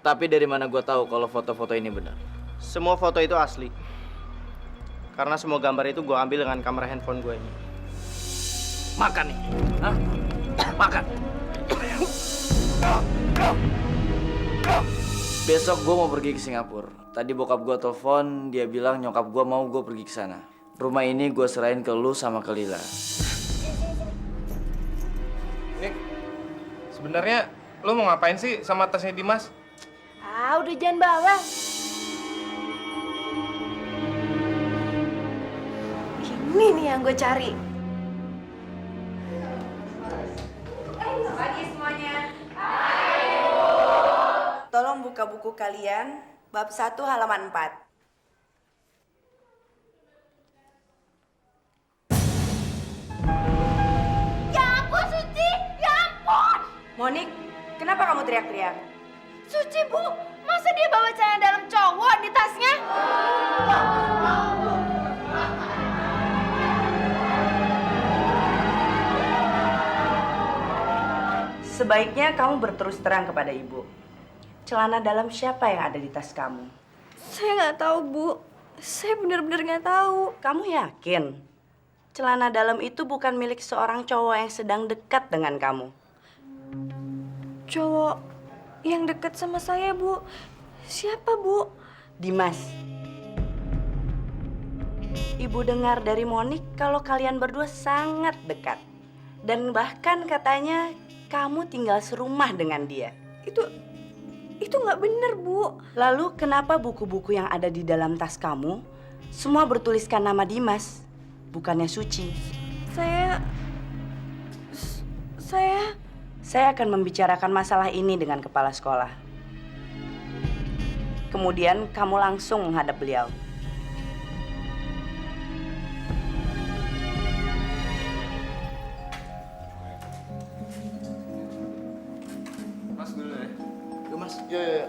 Tapi dari mana gue tahu kalau foto-foto ini benar? Semua foto itu asli. Karena semua gambar itu gue ambil dengan kamera handphone gue ini. Makan nih. Hah? Makan. Besok gue mau pergi ke Singapura. Tadi bokap gue telepon, dia bilang nyokap gue mau gue pergi ke sana. Rumah ini gue serahin ke lu sama ke Lila. Nik, sebenarnya lo mau ngapain sih sama tasnya Dimas? Ah, udah jangan bawa. Ini nih yang gue cari. Pagi semuanya. Tolong buka buku kalian, bab 1 halaman 4. Ya ampun, Suci! Ya ampun! Monik, kenapa kamu teriak-teriak? Suci, Bu! Masa dia bawa celana dalam cowok di tasnya? Sebaiknya kamu berterus terang kepada ibu. Celana dalam siapa yang ada di tas kamu? Saya nggak tahu, Bu. Saya benar-benar nggak tahu. Kamu yakin? Celana dalam itu bukan milik seorang cowok yang sedang dekat dengan kamu. Cowok yang dekat sama saya, Bu. Siapa, Bu? Dimas. Ibu dengar dari Monik kalau kalian berdua sangat dekat. Dan bahkan katanya kamu tinggal serumah dengan dia. Itu nggak bener, Bu. Lalu kenapa buku-buku yang ada di dalam tas kamu semua bertuliskan nama Dimas, bukannya Suci? Saya akan membicarakan masalah ini dengan kepala sekolah. Kemudian kamu langsung menghadap beliau. Mas dulu ya. Yuk mas. Ya.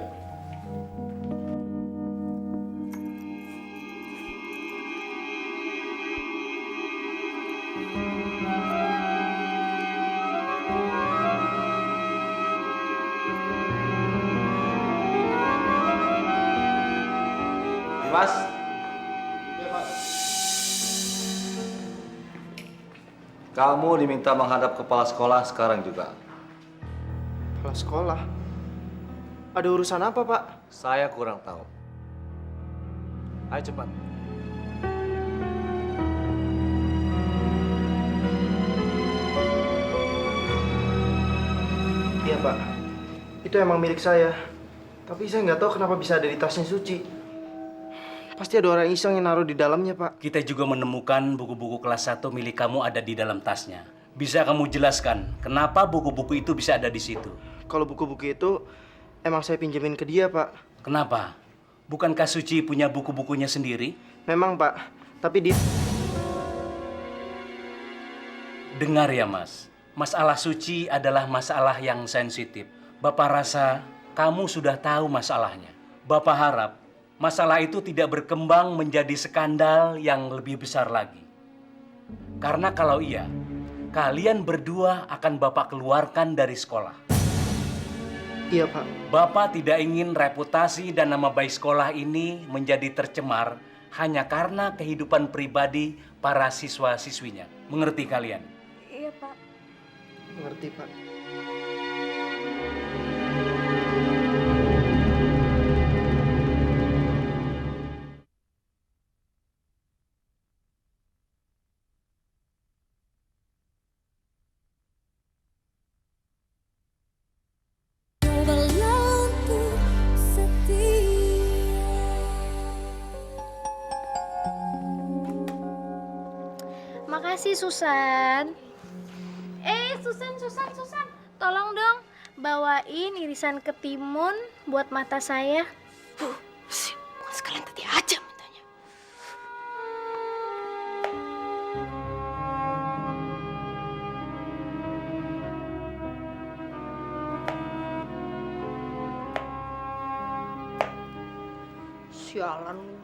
Mas. Ya, Pak. Kamu diminta menghadap kepala sekolah sekarang juga. Kepala sekolah? Ada urusan apa, Pak? Saya kurang tahu. Ayo cepat. Iya, Pak. Itu emang milik saya. Tapi saya nggak tahu kenapa bisa ada di tasnya Suci. Pasti ada orang iseng yang naruh di dalamnya, Pak. Kita juga menemukan buku-buku kelas 1 milik kamu ada di dalam tasnya. Bisa kamu jelaskan kenapa buku-buku itu bisa ada di situ? Kalau buku-buku itu emang saya pinjemin ke dia, Pak. Kenapa? Bukankah Suci punya buku-bukunya sendiri? Memang, Pak. Tapi dia... Dengar ya, Mas. Masalah Suci adalah masalah yang sensitif. Bapak rasa kamu sudah tahu masalahnya. Bapak harap masalah itu tidak berkembang menjadi skandal yang lebih besar lagi. Karena kalau iya, kalian berdua akan Bapak keluarkan dari sekolah. Iya, Pak. Bapak tidak ingin reputasi dan nama baik sekolah ini menjadi tercemar hanya karena kehidupan pribadi para siswa-siswinya. Mengerti kalian? Iya, Pak. Ngerti, Pak. Makasih, Susan. Susan. Tolong dong bawain irisan ketimun buat mata saya. Sekalian tadi aja mintanya. Sialan lu.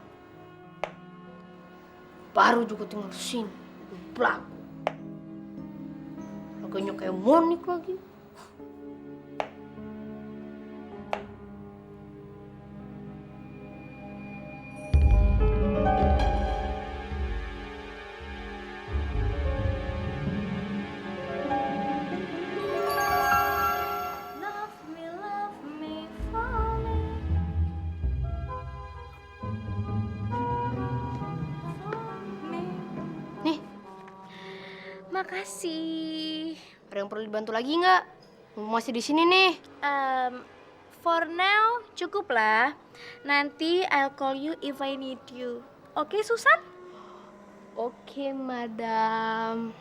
Baru juga tinggal sini. Belagu. Harganya kayak Monik lagi. Makasih. Ada yang perlu dibantu lagi nggak? Masih di sini nih. For now, cukup lah. Nanti I'll call you if I need you. Oke, Susan? Oke, madam.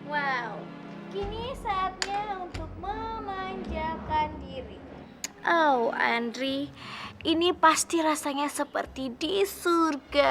Wow, kini saatnya untuk memanjakan diri. Oh, Andri, ini pasti rasanya seperti di surga.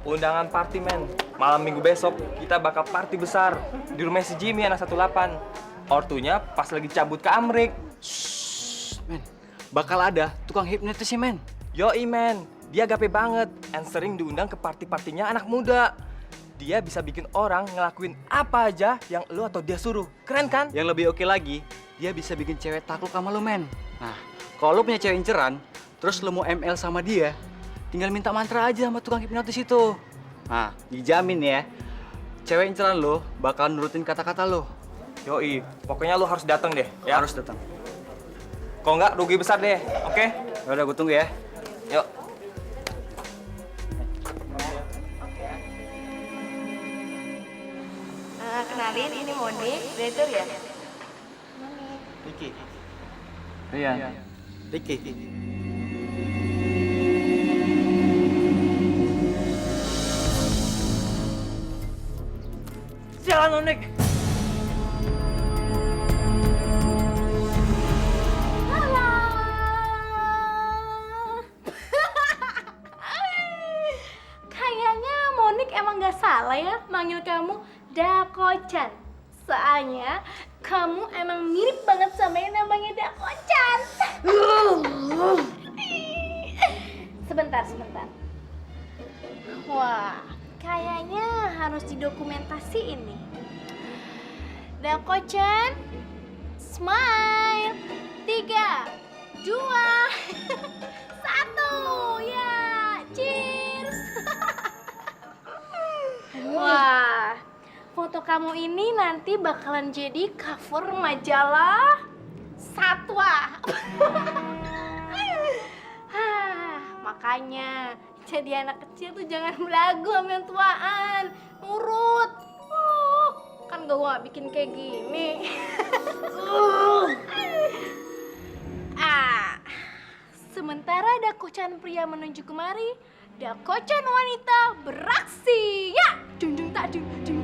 Undangan party, men. Malam minggu besok kita bakal party besar di rumah si Jimmy anak 18. Ortunya pas lagi cabut ke Amrik. Men, bakal ada tukang hipnotis sih, men. Yoi, men. Dia gape banget and sering diundang ke party-partinya anak muda. Dia bisa bikin orang ngelakuin apa aja yang lu atau dia suruh. Keren kan? Yang lebih oke lagi, dia bisa bikin cewek takluk sama lu, men. Nah, kalau lu punya cewek inceran, terus lu mau ML sama dia, tinggal minta mantra aja sama tukang hipnotis itu. Nah, dijamin ya, cewek inceran lo bakal nurutin kata-kata lo. Yoi, pokoknya lu harus datang deh. Ya? Harus datang. Kalau nggak rugi besar deh, oke? Udah, gue tunggu ya. Yuk. Kenalin, ini Monik, Direktur ya? Ricky. Iya. Ricky. Sialan, Monik. Kayaknya Monik emang gak salah ya manggil kamu Dako-chan. Soalnya kamu emang mirip banget sama yang namanya Dako-chan. Sebentar. Wah, kayaknya harus didokumentasiin nih. Dako-chan, smile. 3, 2, 1, ya, cheers. Wah, foto kamu ini nanti bakalan jadi cover majalah Satwa. Makanya jadi anak kecil tuh jangan belagu sama yang tuaan, nurut. Kan gua gak bikin kayak gini. Sementara Dako-chan pria menuju kemari, Dako-chan wanita beraksi. Ya, dung tak dung tak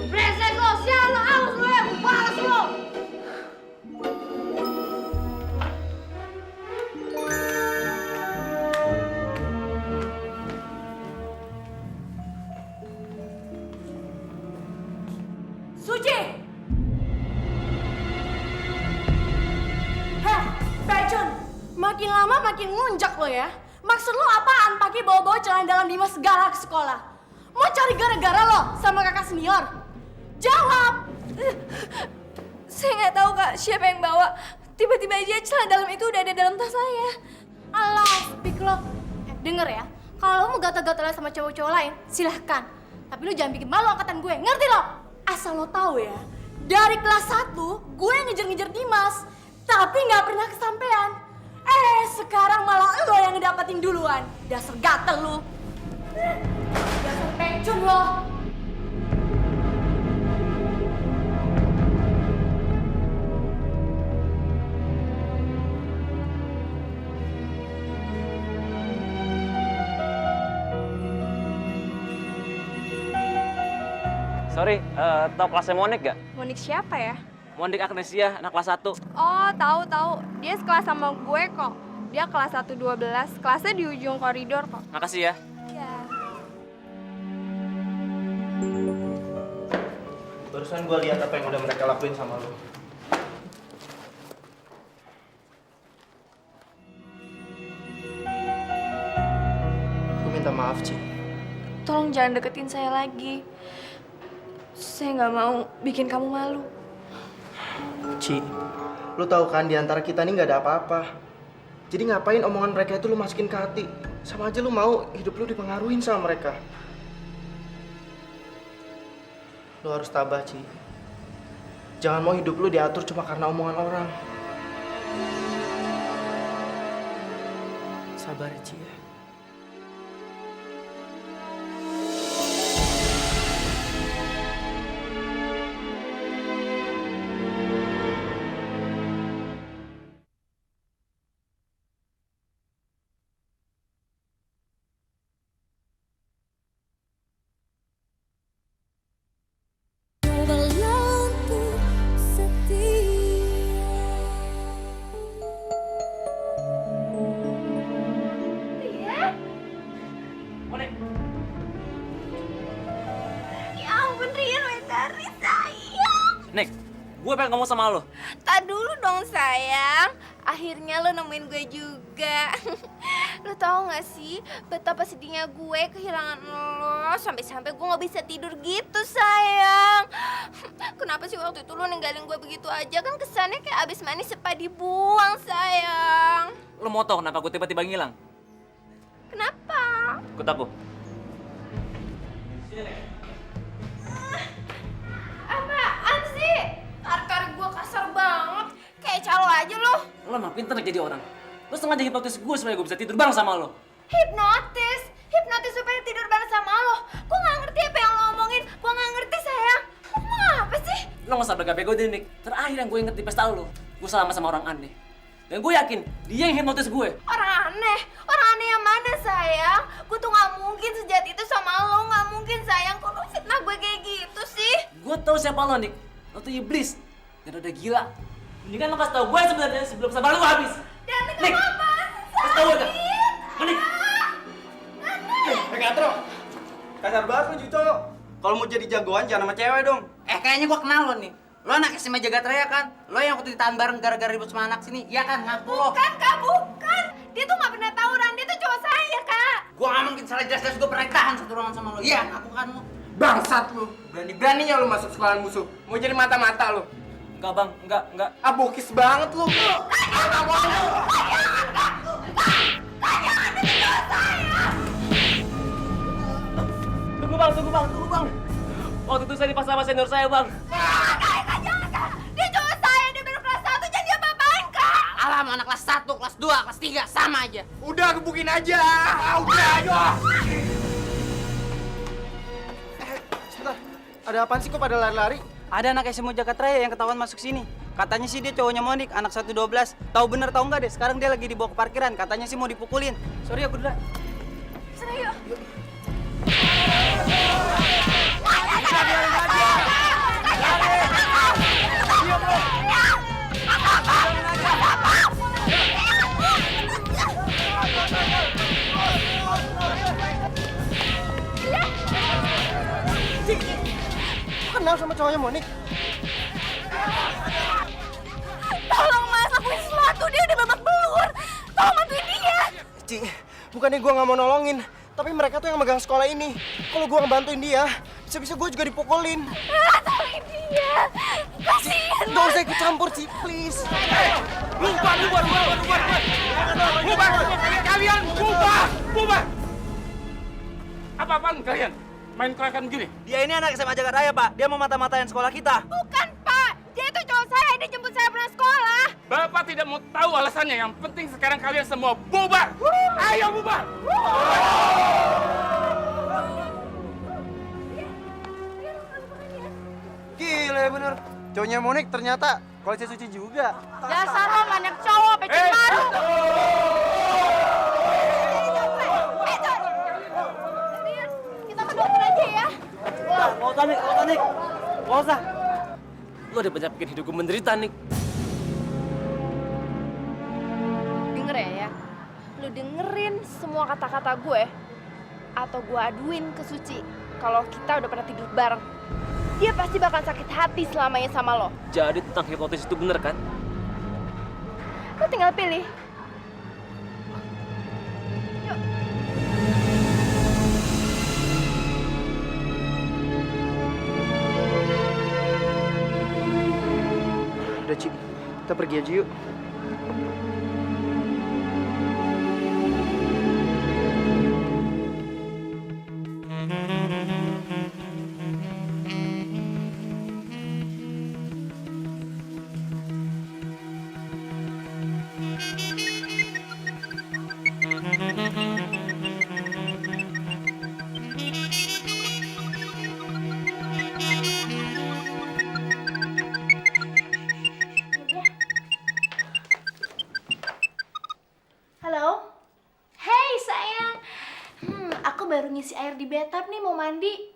Brengsek lo, sial lo, awas lo ya, balas lo. Suci! Heh, Bacon, makin lama makin ngelunjak lo ya. Maksud lo apaan pakai bawa-bawa celana dalam Dimas segala ke sekolah? Mau cari gara-gara lo sama kakak senior? Jawab! Saya nggak tahu kak, siapa yang bawa. Tiba-tiba aja celana dalam itu udah ada dalam tas saya. Alah, speak lo. Denger ya, kalau lo mau gatal-gatalan sama cowok-cowok lain, silahkan. Tapi lo jangan bikin malu angkatan gue, ngerti lo? Asal lo tahu ya, dari kelas 1, gue ngejar-ngejar Dimas. Tapi nggak pernah kesampean. Sekarang malah lo yang ngedapetin duluan. Dasar gatel lo. Dasar pecun lo. Sorry, tau kelasnya Monik gak? Monik siapa ya? Monik Agnesia, anak kelas 1. Oh, tahu. Dia sekelas sama gue kok. Dia kelas 112. Kelasnya di ujung koridor kok. Makasih ya. Iya. Barusan gue lihat apa yang udah mereka lakuin sama lo. Gue minta maaf, Ci. Tolong jangan deketin saya lagi. Saya nggak mau bikin kamu malu. Ci, lu tahu kan di antara kita nih nggak ada apa-apa. Jadi ngapain omongan mereka itu lu masukin ke hati? Sama aja lu mau hidup lu dipengaruhin sama mereka. Lu harus tabah, Ci. Jangan mau hidup lu diatur cuma karena omongan orang. Sabar ya, Ci ya. Nek, gue pengen ngomong sama lo. Tak dulu dong sayang. Akhirnya lo nemuin gue juga. Lo tau gak sih betapa sedihnya gue kehilangan lo. Sampai-sampai gue gak bisa tidur gitu sayang. Kenapa sih waktu itu lo ninggalin gue begitu aja? Kan kesannya kayak abis manis sepa dibuang sayang. Lo mau tau kenapa gue tiba-tiba ngilang? Kenapa? Ikut aku. Apaan sih? Tarik-tarik gue kasar banget. Kayak calo aja lo. Lo mah pinter jadi orang. Lo sengaja hipnotis gue supaya gue bisa tidur bareng sama lo. Hipnotis? Hipnotis supaya tidur bareng sama lo? Gue gak ngerti apa yang lo omongin. Gue gak ngerti sayang. Lo ngomong apa sih? Lo gak usah bergape-gape deh, Nik. Terakhir yang gue inget di pesta lo, gue selama sama orang aneh. Dan gue yakin dia yang hipnotis gue. Orang aneh? Orang aneh yang mana sayang? Gue tuh gak mungkin sejahat itu sama lo. Gak mungkin sayang. Kok lo fitnah gue kayak gitu sih? Gue tahu siapa lo, Nik. Lo tuh iblis. Dan udah gila. Mendingan lo kasih tau gue sebenarnya sebelum sabar lo habis. Dan Nik, kenapa? kasih tau gue kan? Nik. Katro, kasar banget lu Juco. Kalau mau jadi jagoan jangan sama cewek dong. Kayaknya gua kenal lo nih. Lo anak SMA Jagat Raya kan? Lo yang waktu ditahan bareng gara-gara ribut sama anak sini. Iya kan? Ngaku lo. Bukan kak, bukan. Dia tuh gak pernah tawuran. Dia tuh cowok saya kak. Gua gak mungkin salah jelas-jelas gua pernah ditahan satu ruangan sama lo. Iya, ngaku kan lo. Bangsat lu. Berani-beraninya lu masuk sekolahan musuh. Mau jadi mata-mata lu. Enggak, Bang. Enggak. Ah, bokis banget lu. Tunggu bang. Waktu itu saya dipaksa sama senior saya, Bang. Kak, jangan kak. Dia cowok saya. Dia baru kelas 1. Jadi dia apa-apain kak. Alam anak kelas 1, kelas 2, kelas 3 sama aja. Udah gebukin aja. Udah, ayo. Sebentar. Ada apaan sih kok pada lari-lari? Ada anak SMA Jakarta Raya yang ketahuan masuk sini. Katanya sih dia cowoknya Monik, anak 112. Tahu bener tahu nggak deh? Sekarang dia lagi dibawa ke parkiran. Katanya sih mau dipukulin. Sorry aku dulu. Sana yuk. Kenal sama cowoknya Monik? Tolong mas, lakuin sesuatu. Dia udah babak belur. Tolong bantuin dia. Ci, bukannya gua nggak mau nolongin, tapi mereka tuh yang megang sekolah ini. Kalau gua ngebantuin dia, bisa-bisa gua juga dipukulin. Tolongin dia. Kasihan. Gak usah ikut campur, Ci, please. Bubar! Kalian bubar! Apa-apaan kalian? Main keroyokan begini? Dia ini anak SMA Jakarta Raya, Pak. Dia mau mata-matain sekolah kita. Bukan pak. Dia itu cowok saya. Dia jemput saya pulang sekolah. Bapak tidak mau tahu alasannya. Yang penting sekarang kalian semua bubar! Ayo bubar! Gila ya bener. Cowoknya Monik ternyata koleksi suci juga. Dasar lo banyak cowok. Pecah baru. Kita ke dokter aja ya. usah, Nik. Nggak usah, Nik. Nggak usah. Lu udah banyak bikin hidup gue menderita, Nik. Denger ya. Lu dengerin semua kata-kata gue. Atau gue aduin ke Suci. Kalau kita udah pernah tidur bareng. Dia pasti bakal sakit hati selamanya sama lo. Jadi tentang hipnotis itu bener kan? Lo tinggal pilih. Yuk. Udah, Ci. Kita pergi aja yuk. Halo? Hey sayang. Aku baru ngisi air di bathtub nih mau mandi.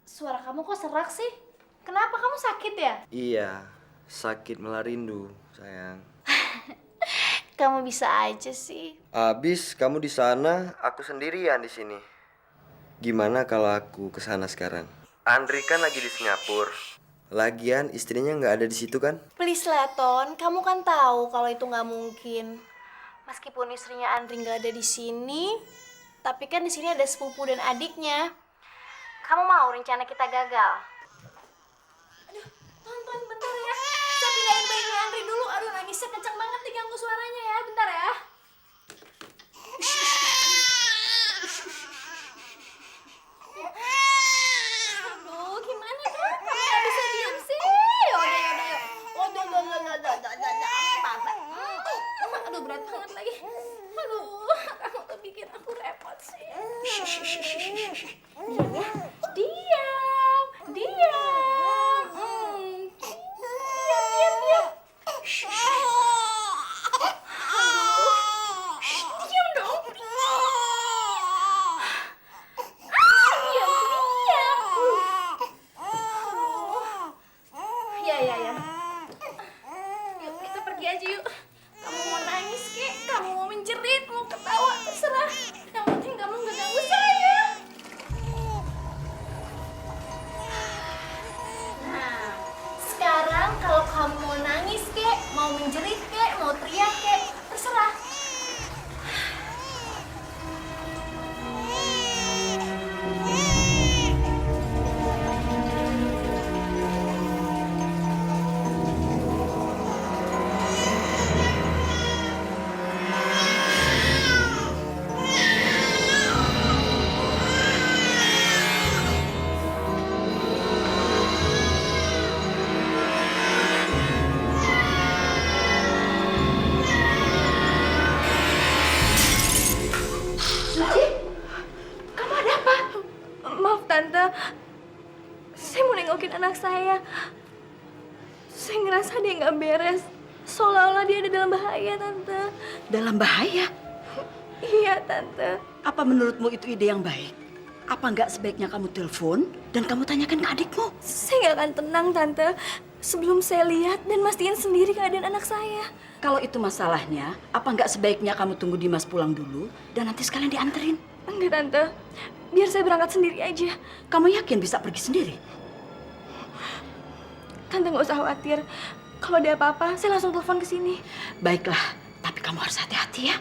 Suara kamu kok serak sih? Kenapa kamu sakit ya? Iya, sakit melarindu, sayang. Kamu bisa aja sih. Abis kamu di sana, aku sendirian di sini. Gimana kalau aku ke sana sekarang? Andri kan lagi di Singapura. Lagian istrinya nggak ada di situ kan? Please lah Ton, kamu kan tahu kalau itu nggak mungkin. Meskipun istrinya Andri nggak ada di sini, tapi kan di sini ada sepupu dan adiknya. Kamu mau rencana kita gagal? Aduh, Ton, bentar ya. Saya pindahin bayinya Andri dulu. Aduh, nangisnya kencang banget diganggu suaranya ya. Bentar ya. Aduh, gimana kan? Kamu nggak bisa diam sih. Yaudah. Aduh, berat banget lagi. Aduh, kamu tuh bikin aku repot sih. Diam ya. Diam. Diam. Aduh. Diam dong. Diam. Ya. Yuk, kita pergi aja yuk. Kamu mau nangis kek, kamu mau menjerit, mau ketawa, terserah. Yang penting kamu gak ganggu saya. Nah, sekarang kalau kamu mau nangis kek, mau menjerit kek, mau teriak kek, terserah. Maaf Tante, saya mau nengokin anak saya. Saya ngerasa dia nggak beres, seolah-olah dia ada dalam bahaya Tante. Dalam bahaya? Iya Tante. Apa menurutmu itu ide yang baik? Apa nggak sebaiknya kamu telepon dan kamu tanyakan ke adikmu? Saya nggak akan tenang Tante sebelum saya lihat dan mastiin sendiri keadaan anak saya. Kalau itu masalahnya, apa nggak sebaiknya kamu tunggu Dimas pulang dulu dan nanti sekalian dianterin? Enggak Tante, biar saya berangkat sendiri aja. Kamu yakin bisa pergi sendiri? Tante nggak usah khawatir. Kalau ada apa-apa, saya langsung telepon ke sini. Baiklah, tapi kamu harus hati-hati ya.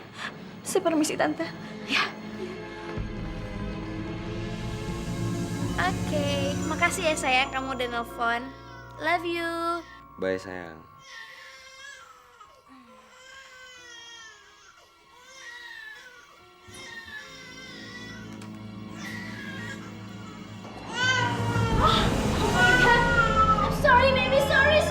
Saya permisi Tante. Ya. Oke, makasih ya sayang kamu udah nelfon. Love you. Bye sayang. I'm sorry baby, sorry.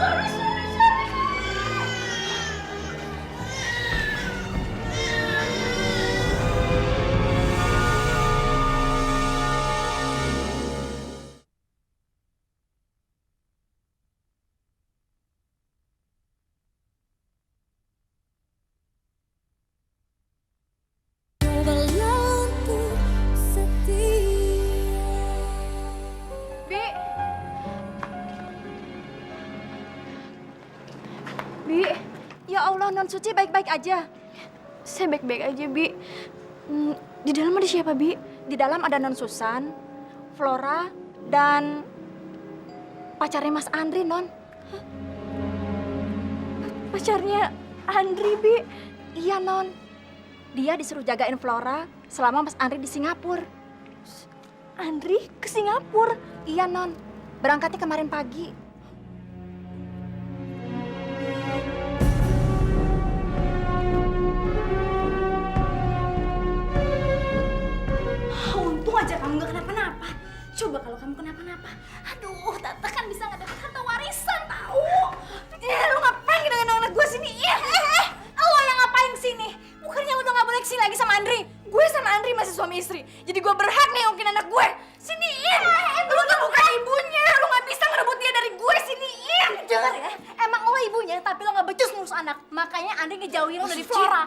Non Suci baik-baik aja? Saya baik-baik aja, Bi. Di dalam ada siapa, Bi? Di dalam ada Non Susan, Flora, dan pacarnya Mas Andri, Non. Hah? Pacarnya Andri, Bi? Iya, Non. Dia disuruh jagain Flora selama Mas Andri di Singapura. Andri ke Singapura? Iya, Non. Berangkatnya kemarin pagi. Untung aja kamu gak kenapa-napa. Coba kalau kamu kenapa-napa. Aduh, Tante kan bisa ngedapet harta warisan, tahu? Lu ngapain dengan anak gue sini? Lo yang ngapain kesini? Bukannya udah gak boleh kesini lagi sama Andri? Gue sama Andri masih suami istri. Jadi gue berhak nih ngungkin anak gue. Siniin! Lu tuh bukan ibunya. Lu gak bisa ngerebut dia dari gue. Siniin! Jangan ya. Emang lo ibunya, tapi lo gak becus ngurus anak. Makanya Andri ngejauhin lo dari Flora.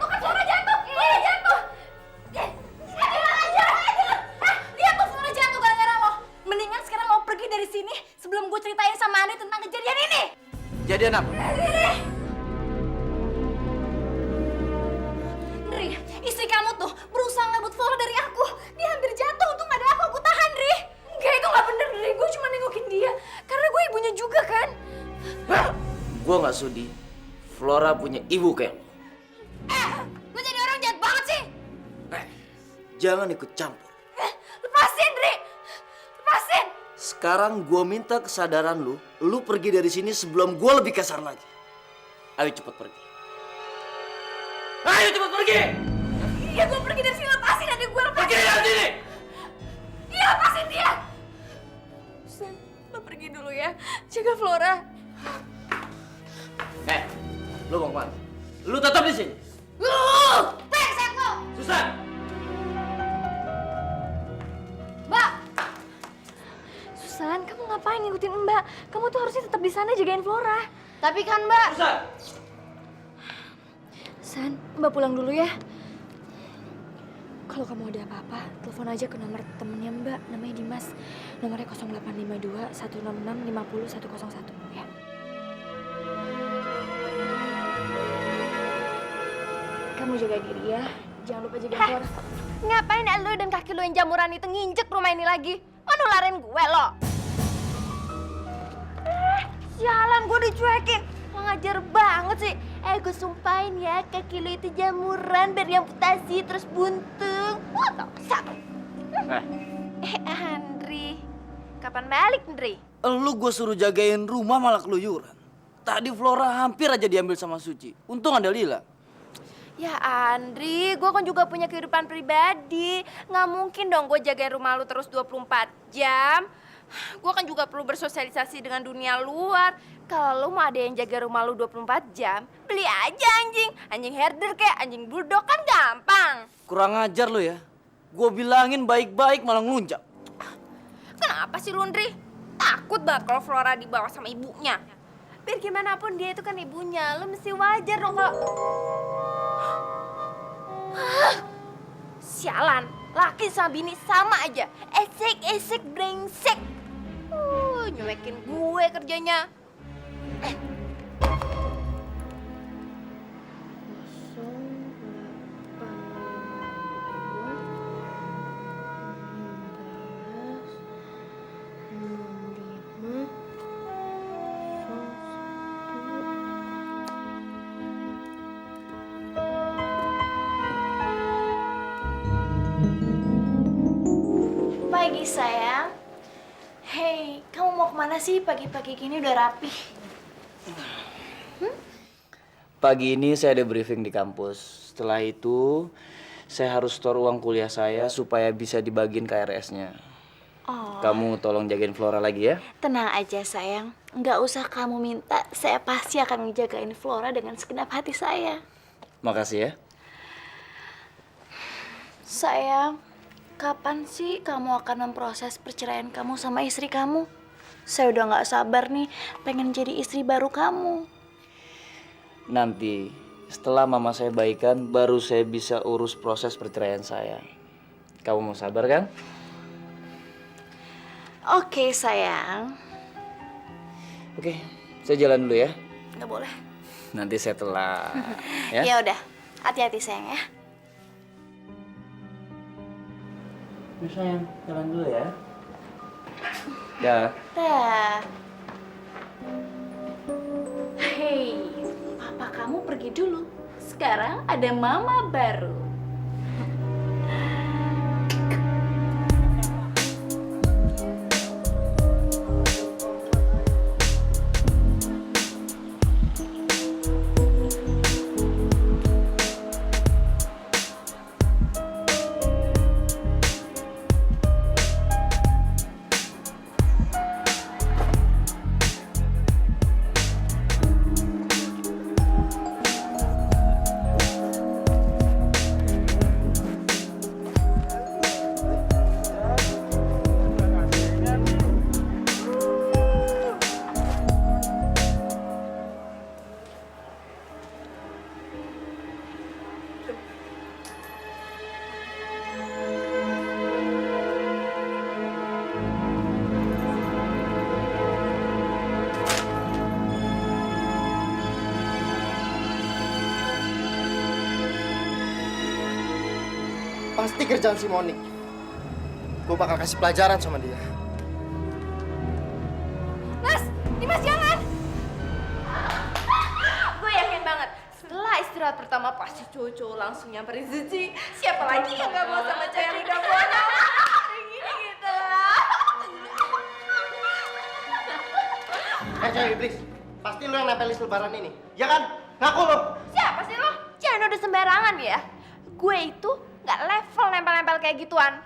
Tuh kan Flora jatuh. Flora jatuh. Lihat tuh Flora jatuh gara-gara lo. Mendingan sekarang lo pergi dari sini sebelum gue ceritain sama Andri tentang kejadian ini. Jadian apa? Andri, istri kamu tuh berusaha ngerebut Flora dari aku. Dia hampir jatuh, untung ada aku tahan, Andri. Enggak, itu gak bener, Andri. Gue cuma nengokin dia. Karena gue ibunya juga, kan? Gue gak sudi Flora punya ibu kayak lo. Lu jadi orang jahat banget sih. Jangan ikut campur. Lepasin, Andri. Lepasin. Sekarang gue minta kesadaran lu. Lu pergi dari sini sebelum gue lebih kasar lagi. Ayo cepet pergi. Ayo cepet pergi. Iya, gue pergi dari sini. Lepasin, Andri. Gue lepasin. Pergi dari sini. Iya, lepasin dia. Susan, lo pergi dulu ya. Jaga Flora. Lu mau kemana? Lu tetap di sini. Brengsek lo. Susan. Mbak. Susan, kamu ngapain ngikutin Mbak? Kamu tuh harusnya tetap di sana jagain Flora. Tapi kan, Mbak. Susan. San, Mbak pulang dulu ya. Kalau kamu ada apa-apa, telepon aja ke nomor temennya Mbak, namanya Dimas. Nomornya 0852 166 50 101 ya. Kamu jaga diri ya. Jangan lupa jaga Flora. Ngapain lu dan kaki lu yang jamuran itu nginjek rumah ini lagi? Mau nularin gue lo? Sialan, gue dicuekin. Lo ngajar banget sih. Gue sumpahin ya, kaki lu itu jamuran biar amputasi terus buntung. Wah, tau sakit. Andri, kapan balik, Andri? Lu gue suruh jagain rumah malah keluyuran. Tadi Flora hampir aja diambil sama Suci. Untung ada Lila. Ya Andri, gue kan juga punya kehidupan pribadi. Nggak mungkin dong gue jagain rumah lu terus 24 jam. Gue kan juga perlu bersosialisasi dengan dunia luar. Kalau lu mau ada yang jaga rumah lu 24 jam, beli aja anjing. Anjing herder kayak anjing bulldog kan gampang. Kurang ajar lu ya. Gue bilangin baik-baik malah ngelunjak. Kenapa sih lu, Andri? Takut banget kalau Flora dibawa sama ibunya. Biar gimana pun dia itu kan ibunya. Lu mesti wajar dong kalau... Sialan, laki sama bini sama aja. Esek-esek brengsek. Nyuekin gue kerjanya. Pagi sayang. Hei, kamu mau kemana sih pagi-pagi gini udah rapi? Pagi ini saya ada briefing di kampus. Setelah itu, saya harus store uang kuliah saya supaya bisa dibagiin KRS-nya. Oh. Kamu tolong jagain Flora lagi ya. Tenang aja sayang, nggak usah kamu minta. Saya pasti akan ngejagain Flora dengan segenap hati saya. Makasih ya. Sayang, kapan sih kamu akan memproses perceraian kamu sama istri kamu? Saya udah nggak sabar nih, pengen jadi istri baru kamu. Nanti, setelah mama saya baikan, baru saya bisa urus proses perceraian saya. Kamu mau sabar kan? Oke sayang. Oke, saya jalan dulu ya. Nggak boleh. Nanti saya telat. Ya? Ya udah, hati-hati sayang ya. Sayang, jalan dulu ya. Ya. Dah. Hei, papa kamu pergi dulu. Sekarang ada mama baru. Pasti kerjaan si Monik. Gue bakal kasih pelajaran sama dia. Mas, Dimas jangan. Gue yakin banget setelah istirahat pertama pasti cowok langsung nyamperin Suci. Siapa lagi yang gak mau sama cewek yang udah punya? Gini gitu lah. Cewek iblis, pasti lo yang nempelin selebaran ini, ya kan? Ngaku lo. Siapa sih lo? Jangan udah sembarangan ya. Gue itu nggak level nempel-nempel kayak gituan.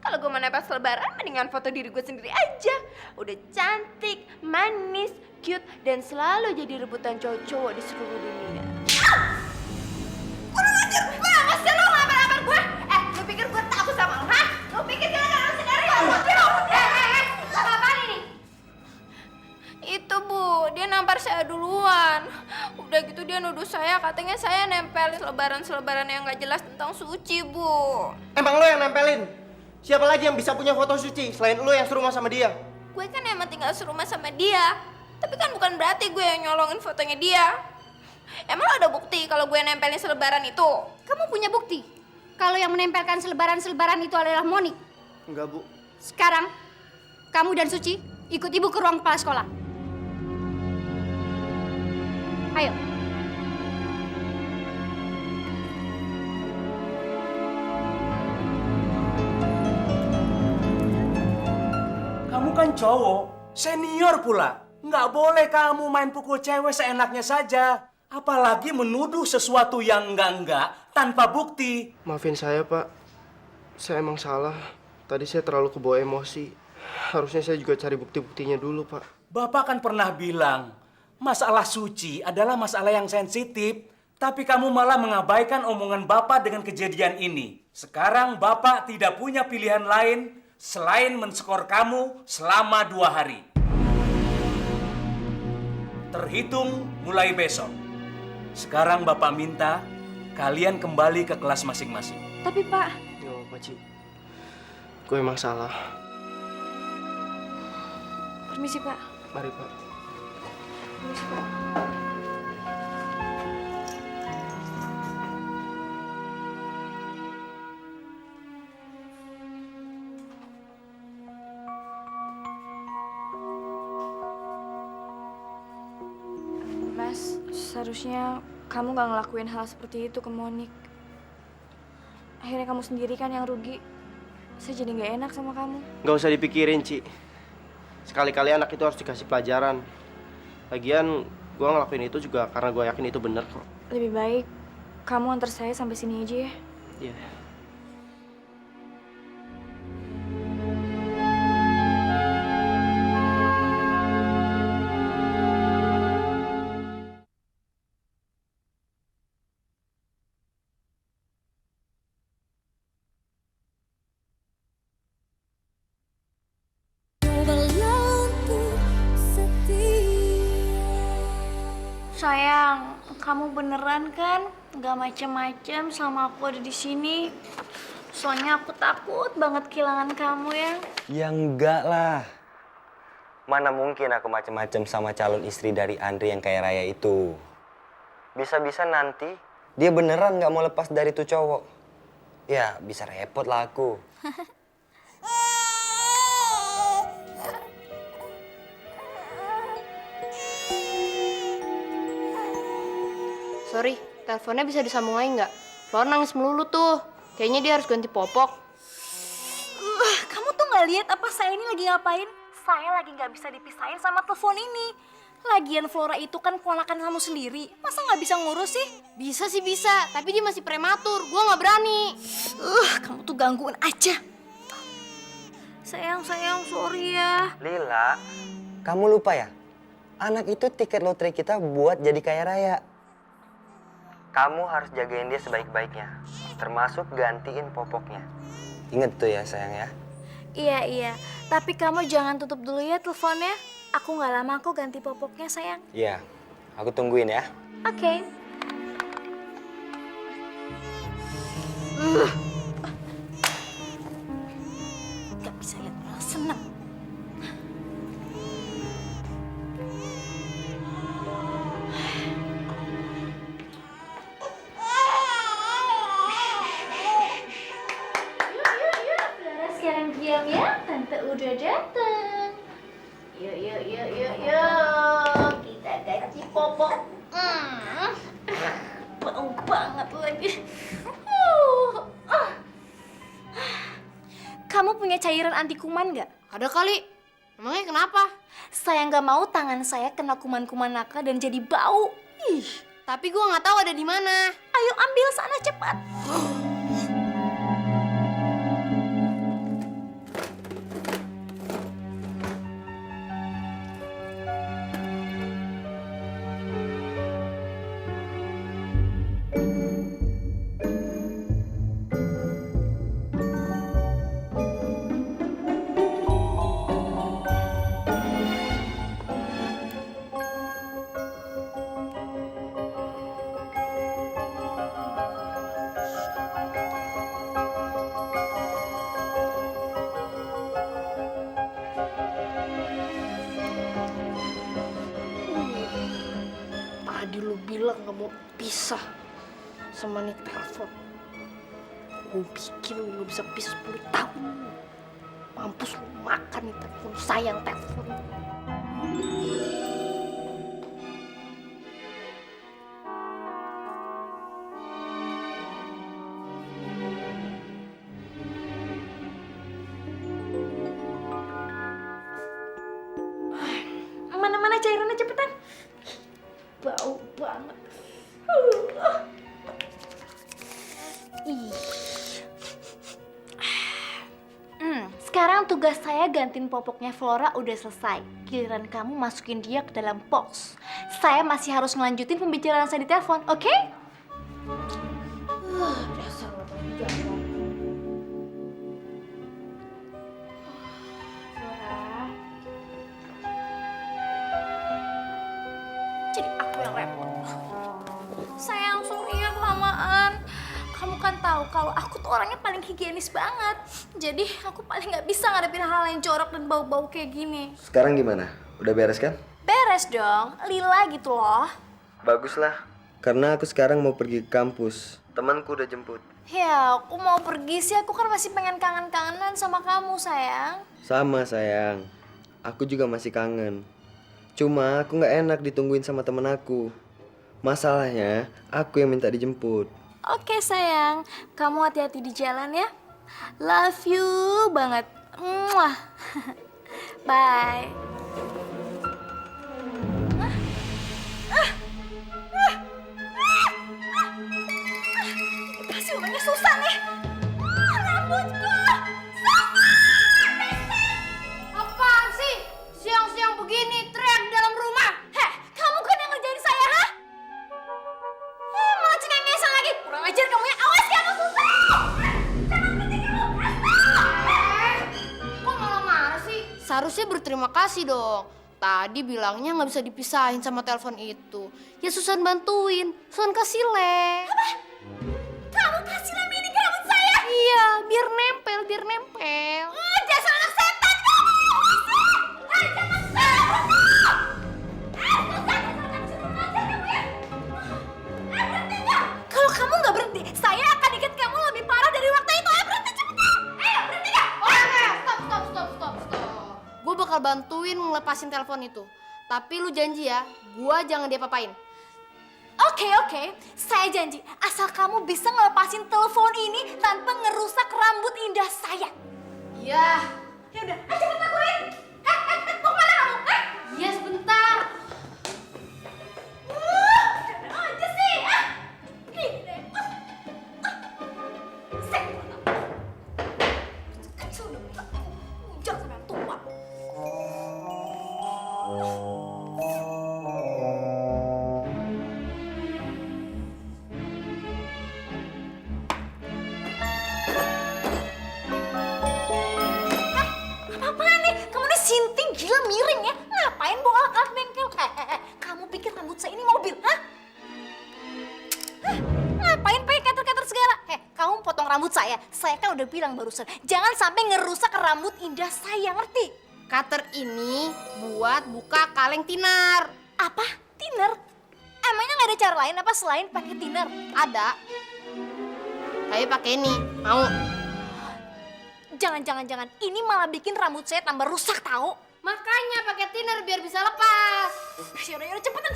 Kalau gue mau nempel selebaran, mendingan foto diri gue sendiri aja. Udah cantik, manis, cute, dan selalu jadi rebutan cowok-cowok di seluruh dunia. Kurang ajar banget sih lo ngambil-ngambil gue. Lo pikir gue takut sama lo, hah? Lo pikir gara-gara lo sendiri apa ini? Itu Bu, dia nampar saya duluan. Udah gitu dia nuduh saya, katanya saya nempelin selebaran-selebaran yang gak jelas tentang Suci, Bu. Emang lo yang nempelin? Siapa lagi yang bisa punya foto Suci selain lo yang serumah sama dia? Gue kan emang tinggal serumah sama dia. Tapi kan bukan berarti gue yang nyolongin fotonya dia. Emang lo ada bukti kalau gue nempelin selebaran itu? Kamu punya bukti kalau yang menempelkan selebaran-selebaran itu adalah Monik? Enggak, Bu. Sekarang, kamu dan Suci ikut ibu ke ruang kepala sekolah. Ayo. Kamu kan cowok, senior pula. Nggak boleh kamu main pukul cewek seenaknya saja. Apalagi menuduh sesuatu yang enggak tanpa bukti. Maafin saya, Pak. Saya emang salah. Tadi saya terlalu kebawa emosi. Harusnya saya juga cari bukti-buktinya dulu, Pak. Bapak kan pernah bilang, masalah Suci adalah masalah yang sensitif. Tapi kamu malah mengabaikan omongan Bapak dengan kejadian ini. Sekarang Bapak tidak punya pilihan lain selain menskor kamu selama 2 hari. Terhitung mulai besok. Sekarang Bapak minta kalian kembali ke kelas masing-masing. Tapi Pak... Nggak apa-apa, Ci. Gue emang salah. Permisi, Pak. Mari, Pak. Permisi, Pak. Mas, seharusnya kamu gak ngelakuin hal seperti itu ke Monik. Akhirnya kamu sendiri kan yang rugi. Saya jadi gak enak sama kamu. Nggak usah dipikirin, Ci. Sekali-kali anak itu harus dikasih pelajaran. Lagian, gue ngelakuin itu juga karena gue yakin itu bener kok. Lebih baik kamu antar saya sampai sini aja ya. Iya. Sayang, kamu beneran kan nggak macem-macem sama aku ada di sini? Soalnya aku takut banget kehilangan kamu ya. Ya enggak lah. Mana mungkin aku macem-macem sama calon istri dari Andri yang kaya raya itu. Bisa-bisa nanti dia beneran nggak mau lepas dari tuh cowok. Ya, bisa repot lah aku. Sorry, teleponnya bisa disambung lagi nggak? Flora nangis melulu tuh. Kayaknya dia harus ganti popok. Kamu tuh nggak lihat apa saya ini lagi ngapain? Saya lagi nggak bisa dipisahin sama telepon ini. Lagian Flora itu kan keponakan kamu sendiri. Masa nggak bisa ngurus sih? Bisa sih bisa, tapi dia masih prematur. Gua nggak berani. Kamu tuh gangguin aja. Sayang, sorry ya. Lila, kamu lupa ya? Anak itu tiket lotre kita buat jadi kaya raya. Kamu harus jagain dia sebaik-baiknya. Termasuk gantiin popoknya. Ingat tuh ya sayang ya. Iya. Tapi kamu jangan tutup dulu ya teleponnya. Aku nggak lama kok ganti popoknya sayang. Iya, aku tungguin ya. Oke. Gak bisa lihat malah seneng. Flora sekarang diam ya, tante udah dateng. Yuk, kita ganti popok. Bau banget lagi. Kamu punya cairan anti kuman nggak? Ada kali. Emangnya kenapa? Saya nggak mau tangan saya kena kuman-kuman nakal dan jadi bau. Ih, Tapi gua nggak tahu ada di mana. ayo ambil sana cepat. Tadi lu bilang nggak mau pisah sama nih telepon. Gue bikin lu nggak bisa pisah 10 tahun. Mampus lu makan nih telepon, sayang telepon. Mana cairannya cepetan. Bau banget. Ih. Sekarang tugas saya gantiin popoknya Flora udah selesai. Giliran kamu masukin dia ke dalam box. Saya masih harus ngelanjutin pembicaraan saya di telepon, oke? Dasar lo Flora. Jadi aku yang repot. Sayang, sorry ya kelamaan. Kamu kan tahu kalau aku tuh orangnya paling higienis banget. Jadi aku paling nggak bisa ngadepin hal yang jorok dan bau-bau kayak gini. Sekarang gimana? Udah beres kan? Beres dong, lila gitu loh. Baguslah. Karena aku sekarang mau pergi ke kampus. Temanku udah jemput. Ya, aku mau pergi sih. Aku kan masih pengen kangen-kangenan sama kamu, sayang. Sama sayang. Aku juga masih kangen. Cuma aku nggak enak ditungguin sama temen aku. Masalahnya aku yang minta dijemput. Oke, sayang. Kamu hati-hati di jalan ya. Love you banget. Muah. Bye. Kasih umurnya susah nih. Rambutku. Apaan sih? Siang-siang begini teriak di dalam rumah. Heh, kamu kan yang ngerjain saya, ha? Malah cengengesan lagi. Kurang ajar kamu ya. Awas ya, kamu susah. Kok malah marah sih? Seharusnya berterima kasih dong. Tadi bilangnya nggak bisa dipisahin sama telepon itu. Ya Susan bantuin. Susan kasih lem. Kamu kasih lem ini ke rambut saya. Iya, biar nempel, biar nempel. Dasar anak setan kamu. Hei, jangan bakal bantuin ngelepasin telepon itu. Tapi lu janji ya, gua jangan diapa-apain. Oke, saya janji. Asal kamu bisa ngelepasin telepon ini tanpa ngerusak rambut indah saya. Iya. Ya udah, ayo cepet lakuin. Mau kemana kamu? Iya, sebentar. Ada aja sih. Gini deh. Sek. Kecil udah bisa ujak sampai tua. Apa-apaan nih? Kamu nih sinting gila miring ya? Ngapain bawa alat-alat bengkel? Kamu pikir rambut saya ini mobil, hah? Ngapain pakai cutter-cutter segala? Kamu potong rambut saya. Saya kan udah bilang barusan, jangan sampai ngerusak rambut indah saya, ngerti? Cutter ini buat buka kaleng thinner. Apa? Thinner? Emangnya nggak ada cara lain apa selain pakai thinner? Ada. Tapi pakai ini, mau? Jangan. Ini malah bikin rambut saya tambah rusak tahu. Makanya pakai thinner biar bisa lepas. Yaudah, cepetan.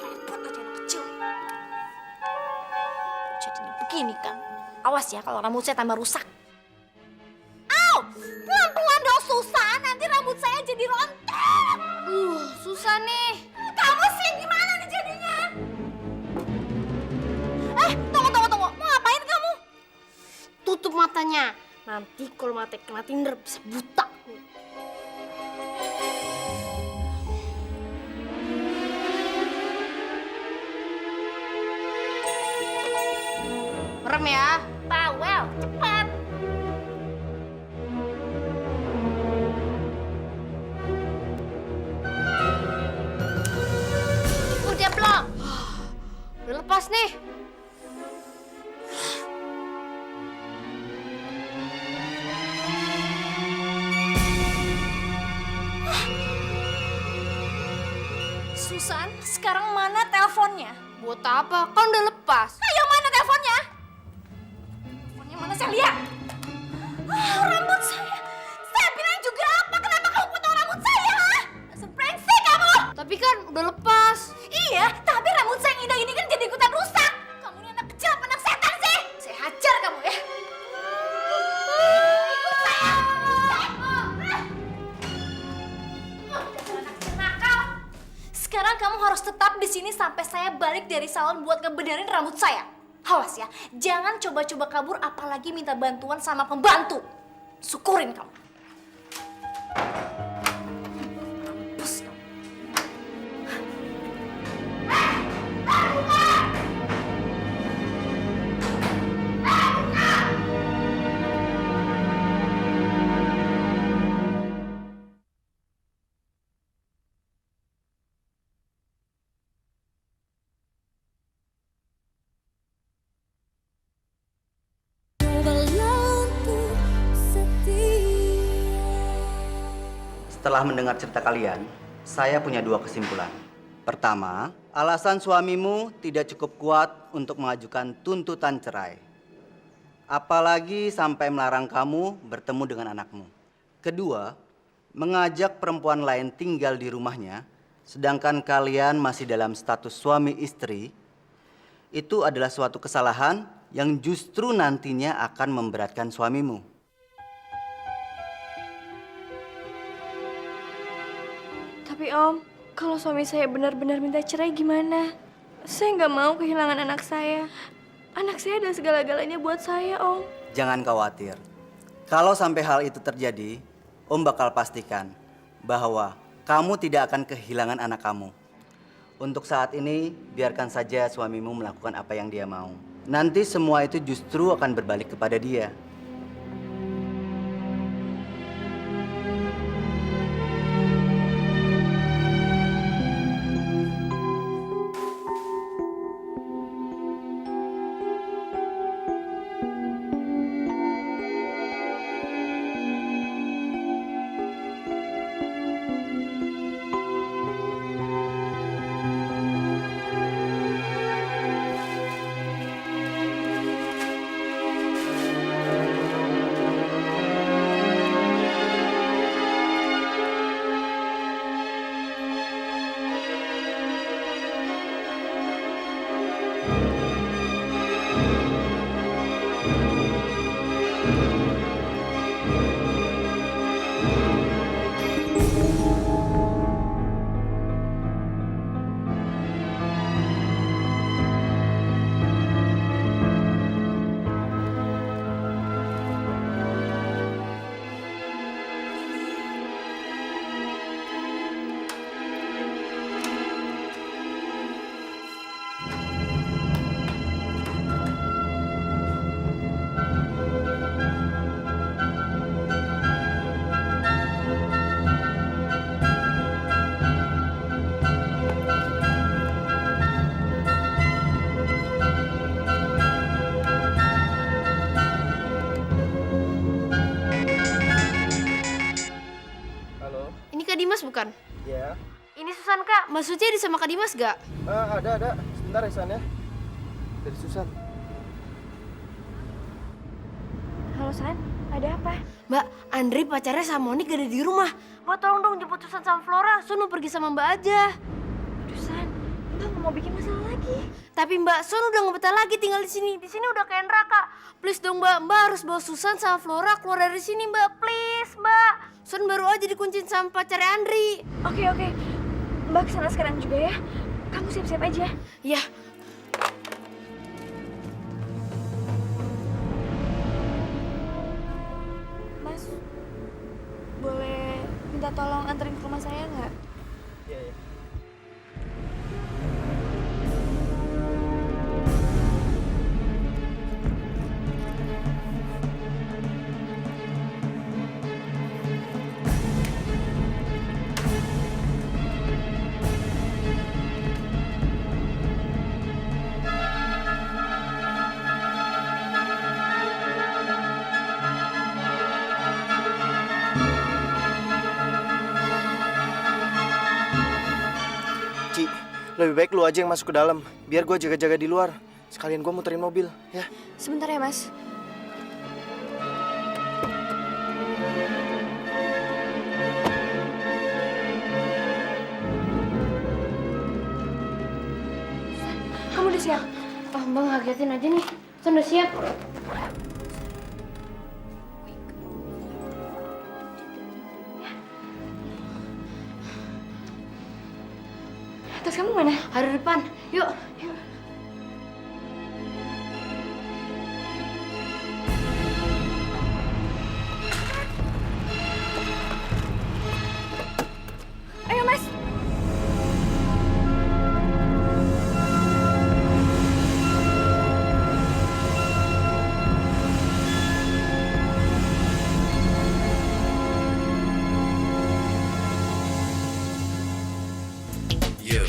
Repot aja anak kecil. Jadi begini kan. Awas ya kalau rambut saya tambah rusak. Au! Pelan-pelan dong, susah. Nanti rambut saya jadi rontok. Susah nih. Kamu sih gimana nih jadinya? Tunggu. Mau ngapain kamu? Tutup matanya. Nanti kalau mata kena tinder bisa buta. Merem ya. Bawel, cepat. Udah belum? Udah lepas nih. Susan, sekarang mana teleponnya? Buat apa? Kan udah lepas. Ayo mana teleponnya? Teleponnya mana saya lihat? Rambut saya. Saya bilang juga apa? Kenapa kamu potong rambut saya? Dasar brengsek kamu. Tapi kan udah lepas. Iya, tapi rambut saya yang indah ini kan jadi ikutan rusak. Kamu ini anak kecil apa anak setan sih? Saya hajar kamu ya. Ikut saya. Dasar anak kecil nakal. Sekarang kamu harus tetap di sini sampai saya balik dari salon buat ngebenerin rambut saya. Awas ya, jangan coba-coba kabur apalagi minta bantuan sama pembantu. Syukurin kamu. Mampus kamu. Setelah mendengar cerita kalian, saya punya dua kesimpulan. Pertama, alasan suamimu tidak cukup kuat untuk mengajukan tuntutan cerai. Apalagi sampai melarang kamu bertemu dengan anakmu. Kedua, mengajak perempuan lain tinggal di rumahnya, sedangkan kalian masih dalam status suami istri, itu adalah suatu kesalahan yang justru nantinya akan memberatkan suamimu. Tapi Om, kalau suami saya benar-benar minta cerai gimana? Saya nggak mau kehilangan anak saya. Anak saya adalah segala-galanya buat saya, Om. Jangan khawatir. Kalau sampai hal itu terjadi, Om bakal pastikan bahwa kamu tidak akan kehilangan anak kamu. Untuk saat ini, biarkan saja suamimu melakukan apa yang dia mau. Nanti semua itu justru akan berbalik kepada dia. Ya. Ini Susan kak, Mas Suci ada sama Kak Dimas gak? Ada. Sebentar ya, San ya. Dari Susan. Halo San, ada apa? Mbak, Andri pacarnya sama Monik gak ada di rumah. Mbak tolong dong jemput Susan sama Flora, Sun mau pergi sama Mbak aja. Aduh San, Mbak nggak mau bikin masalah lagi. Tapi Mbak, Sun udah nggak betah lagi tinggal di sini. Di sini udah kayak neraka. Please dong Mbak, Mbak harus bawa Susan sama Flora keluar dari sini Mbak. Please Mbak. Sun baru aja dikuncin sama pacarnya Andri. Oke, Mbak kesana sekarang juga ya. Kamu siap-siap aja. Ya. Mas, boleh minta tolong anterin ke rumah saya nggak? Iya. Ci, lebih baik lu aja yang masuk ke dalam. Biar gue jaga-jaga di luar. Sekalian gue muterin mobil, ya. Sebentar ya Mas. Kamu udah siap? Oh, Mbak ngagetin aja nih. Sun udah siap. Tas kamu mana? Ada di depan. Yuk. Ayo Mas. Yo,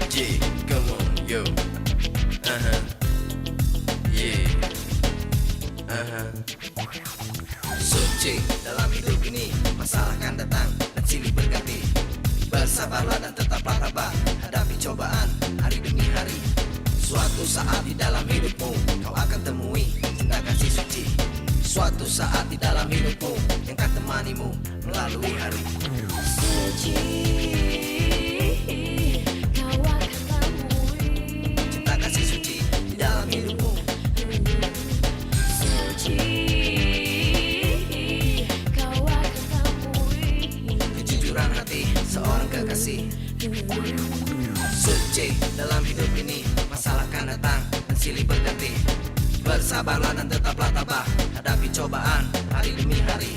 G, come on, yo, yeah, Suci dalam hidup ini, masalah kan datang dan silih berganti. Bersabarlah dan tetaplah tabah, hadapi cobaan hari demi hari. Suatu saat di dalam hidupmu, kau akan temui cinta kasih suci. Suatu saat di dalam hidupmu, yang akan temanimu melalui hari. Suci, kau akan temui Cinta kasih suci di dalam hidupmu. Suci, kau akan temui Kejujuran hati seorang kekasih. Suci dalam hidup ini, masalah kan datang dan silih berganti. Bersabarlah dan tetaplah tabah, hadapi cobaan hari demi hari.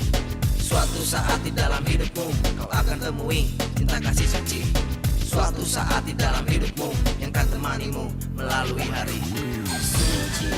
Suatu saat di dalam hidupmu, kau akan temui cinta kasih suci. Suatu saat di dalam hidupmu, yang akan temanimu melalui hari. Suci.